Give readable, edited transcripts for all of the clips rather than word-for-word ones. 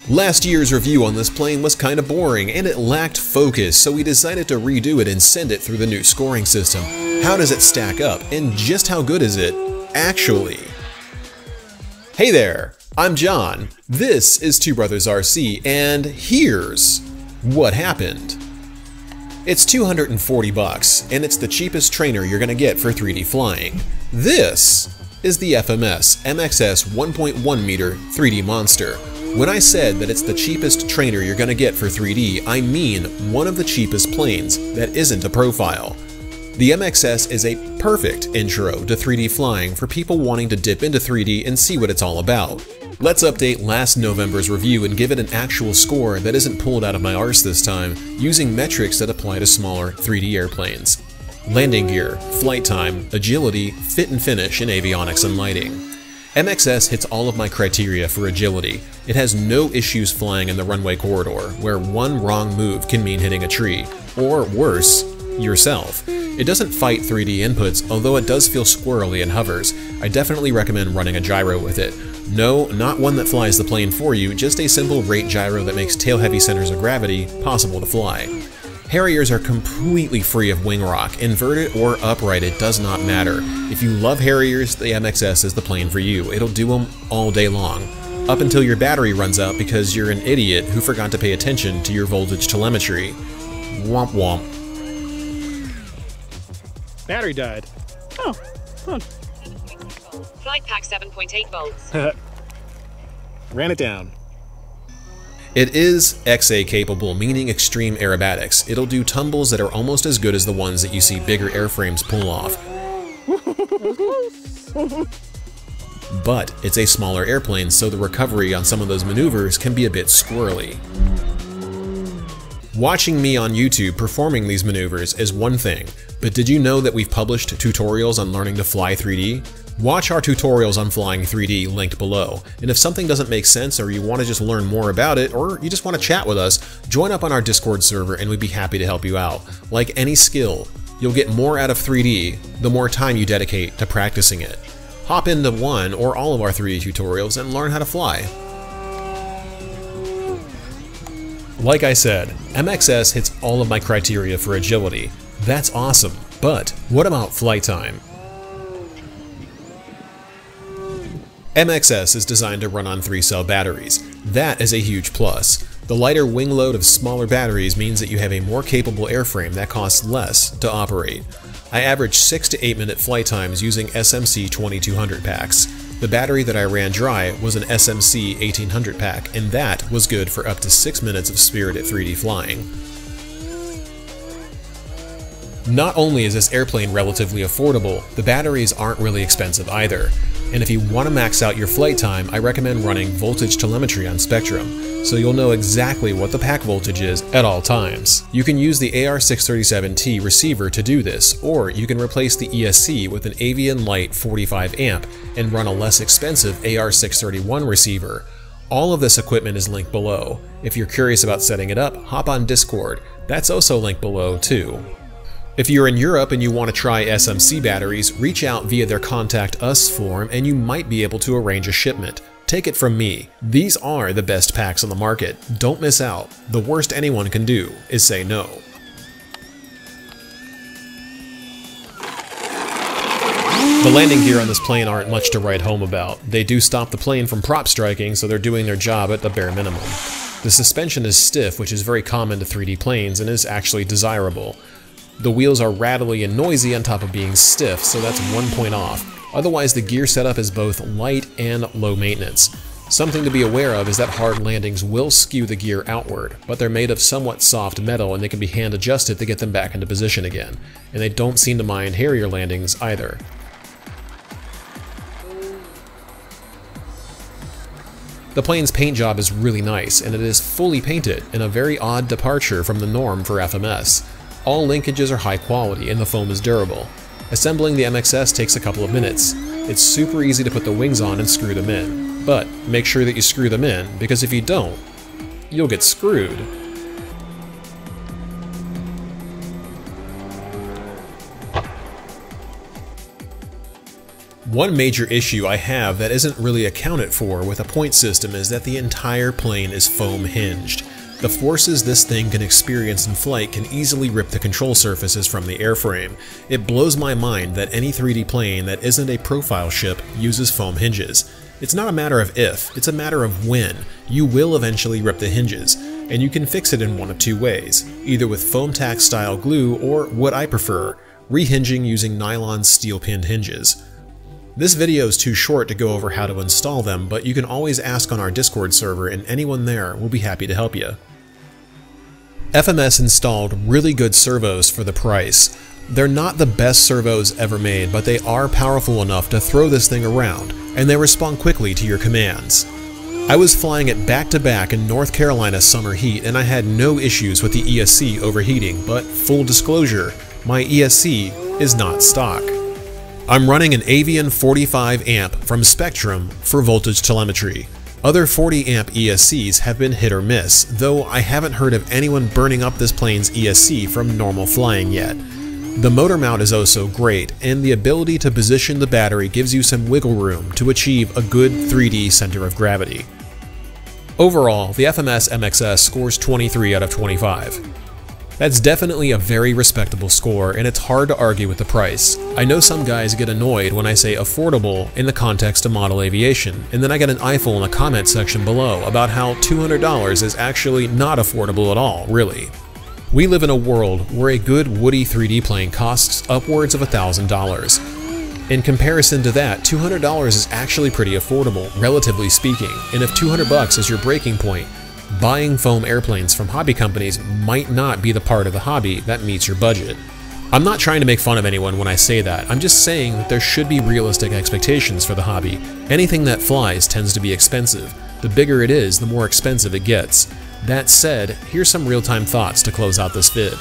Last year's review on this plane was kinda boring and it lacked focus, so we decided to redo it and send it through the new scoring system. How does it stack up, and just how good is it, actually? Hey there, I'm John, this is Two Brothers RC, and here's what happened. It's $240 and it's the cheapest trainer you're gonna get for 3D flying. This is the FMS MXS 1.1mm 3D monster. When I said that it's the cheapest trainer you're gonna get for 3D, I mean one of the cheapest planes that isn't a profile. The MXS is a perfect intro to 3D flying for people wanting to dip into 3D and see what it's all about. Let's update last November's review and give it an actual score that isn't pulled out of my arse this time, using metrics that apply to smaller 3D airplanes. Landing gear, flight time, agility, fit and finish, and avionics and lighting. MXS hits all of my criteria for agility. It has no issues flying in the runway corridor, where one wrong move can mean hitting a tree, or worse, yourself. It doesn't fight 3D inputs, although it does feel squirrely and hovers. I definitely recommend running a gyro with it. No, not one that flies the plane for you, just a simple rate gyro that makes tail-heavy centers of gravity possible to fly. Harriers are completely free of wing rock, inverted or upright, it does not matter. If you love Harriers, the MXS is the plane for you. It'll do them all day long, up until your battery runs out because you're an idiot who forgot to pay attention to your voltage telemetry. Womp womp. Battery died. Oh, huh. Flight pack 7.8 volts. Ran it down. It is XA capable, meaning extreme aerobatics. It'll do tumbles that are almost as good as the ones that you see bigger airframes pull off. But it's a smaller airplane, so the recovery on some of those maneuvers can be a bit squirrely. Watching me on YouTube performing these maneuvers is one thing, but did you know that we've published tutorials on learning to fly 3D? Watch our tutorials on flying 3D linked below, and if something doesn't make sense or you want to just learn more about it, or you just want to chat with us, join up on our Discord server and we'd be happy to help you out. Like any skill, you'll get more out of 3D the more time you dedicate to practicing it. Hop into one or all of our 3D tutorials and learn how to fly. Like I said, MXS hits all of my criteria for agility. That's awesome, but what about flight time? MXS is designed to run on 3-cell batteries. That is a huge plus. The lighter wing load of smaller batteries means that you have a more capable airframe that costs less to operate. I averaged 6 to 8 minute flight times using SMC 2200 packs. The battery that I ran dry was an SMC 1800 pack, and that was good for up to 6 minutes of spirited 3D flying. Not only is this airplane relatively affordable, the batteries aren't really expensive either. And if you want to max out your flight time, I recommend running voltage telemetry on Spectrum, so you'll know exactly what the pack voltage is at all times. You can use the AR637T receiver to do this, or you can replace the ESC with an Avion Lite 45 amp and run a less expensive AR631 receiver. All of this equipment is linked below. If you're curious about setting it up, hop on Discord. That's also linked below too. If you're in Europe and you want to try SMC batteries, reach out via their Contact Us form and you might be able to arrange a shipment. Take it from me, these are the best packs on the market. Don't miss out. The worst anyone can do is say no. The landing gear on this plane aren't much to write home about. They do stop the plane from prop striking, so they're doing their job at the bare minimum. The suspension is stiff, which is very common to 3D planes and is actually desirable. The wheels are rattly and noisy on top of being stiff, so that's 1 point off. Otherwise, the gear setup is both light and low maintenance. Something to be aware of is that hard landings will skew the gear outward, but they're made of somewhat soft metal and they can be hand adjusted to get them back into position again. And they don't seem to mind Harrier landings either. The plane's paint job is really nice, and it is fully painted in a very odd departure from the norm for FMS. All linkages are high quality and the foam is durable. Assembling the MXS takes a couple of minutes. It's super easy to put the wings on and screw them in, but make sure that you screw them in, because if you don't, you'll get screwed. One major issue I have that isn't really accounted for with a point system is that the entire plane is foam hinged. The forces this thing can experience in flight can easily rip the control surfaces from the airframe. It blows my mind that any 3D plane that isn't a profile ship uses foam hinges. It's not a matter of if, it's a matter of when. You will eventually rip the hinges, and you can fix it in one of two ways, either with foam tack style glue or what I prefer, rehinging using nylon steel pinned hinges. This video is too short to go over how to install them, but you can always ask on our Discord server and anyone there will be happy to help you. FMS installed really good servos for the price. They're not the best servos ever made, but they are powerful enough to throw this thing around, and they respond quickly to your commands. I was flying it back-to-back in North Carolina summer heat and I had no issues with the ESC overheating, but full disclosure, my ESC is not stock. I'm running an Avion 45 amp from Spectrum for voltage telemetry. Other 40 amp ESCs have been hit or miss, though I haven't heard of anyone burning up this plane's ESC from normal flying yet. The motor mount is also great, and the ability to position the battery gives you some wiggle room to achieve a good 3D center of gravity. Overall, the FMS MXS scores 23 out of 25. That's definitely a very respectable score, and it's hard to argue with the price. I know some guys get annoyed when I say affordable in the context of model aviation, and then I get an eyeful in the comment section below about how $200 is actually not affordable at all, really. We live in a world where a good woody 3D plane costs upwards of $1,000. In comparison to that, $200 is actually pretty affordable, relatively speaking, and if $200 is your breaking point, buying foam airplanes from hobby companies might not be the part of the hobby that meets your budget. I'm not trying to make fun of anyone when I say that, I'm just saying that there should be realistic expectations for the hobby. Anything that flies tends to be expensive. The bigger it is, the more expensive it gets. That said, here's some real-time thoughts to close out this vid.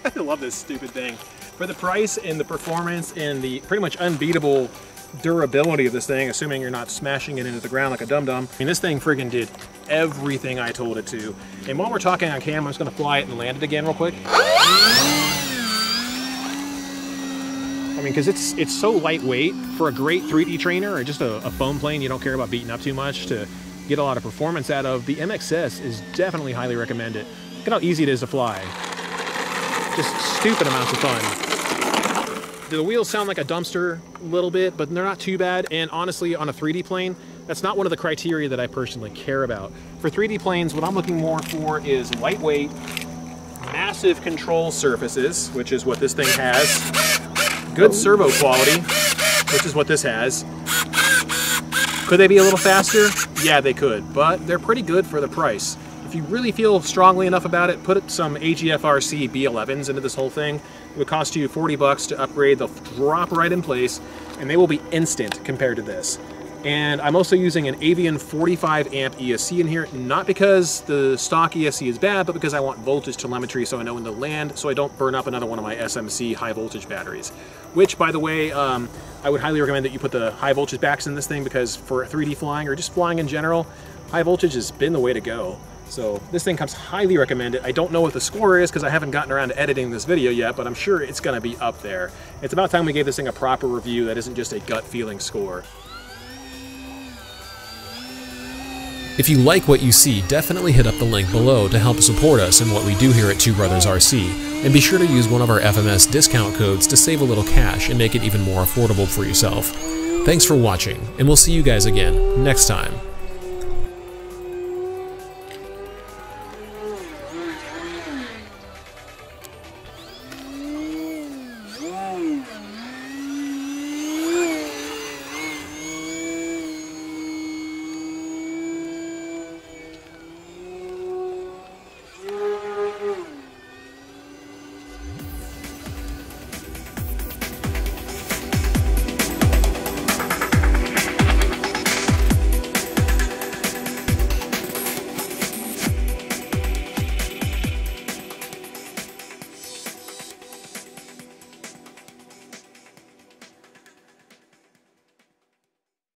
I love this stupid thing. For the price and the performance and the pretty much unbeatable durability of this thing, assuming you're not smashing it into the ground like a dum-dum. I mean, this thing friggin' did everything I told it to. And while we're talking on camera, I'm just gonna fly it and land it again real quick. I mean, because it's so lightweight for a great 3D trainer or just a foam plane you don't care about beating up too much to get a lot of performance out of. The MXS is definitely highly recommended. Look at how easy it is to fly. Just stupid amounts of fun. The wheels sound like a dumpster a little bit, but they're not too bad. And honestly, on a 3D plane, that's not one of the criteria that I personally care about. For 3D planes, what I'm looking more for is lightweight, massive control surfaces, which is what this thing has. Good servo quality, which is what this has. Could they be a little faster? Yeah, they could, but they're pretty good for the price. If you really feel strongly enough about it, put some AGFRC B11s into this whole thing. It would cost you 40 bucks to upgrade. They'll drop right in place, and they will be instant compared to this. And I'm also using an Avion 45 amp ESC in here, not because the stock ESC is bad, but because I want voltage telemetry so I know when to land, so I don't burn up another one of my SMC high voltage batteries. Which, by the way, I would highly recommend that you put the high voltage backs in this thing, because for 3D flying or just flying in general, high voltage has been the way to go. So this thing comes highly recommended. I don't know what the score is because I haven't gotten around to editing this video yet, but I'm sure it's going to be up there. It's about time we gave this thing a proper review that isn't just a gut feeling score. If you like what you see, definitely hit up the link below to help support us in what we do here at Two Brothers RC, and be sure to use one of our FMS discount codes to save a little cash and make it even more affordable for yourself. Thanks for watching, and we'll see you guys again next time.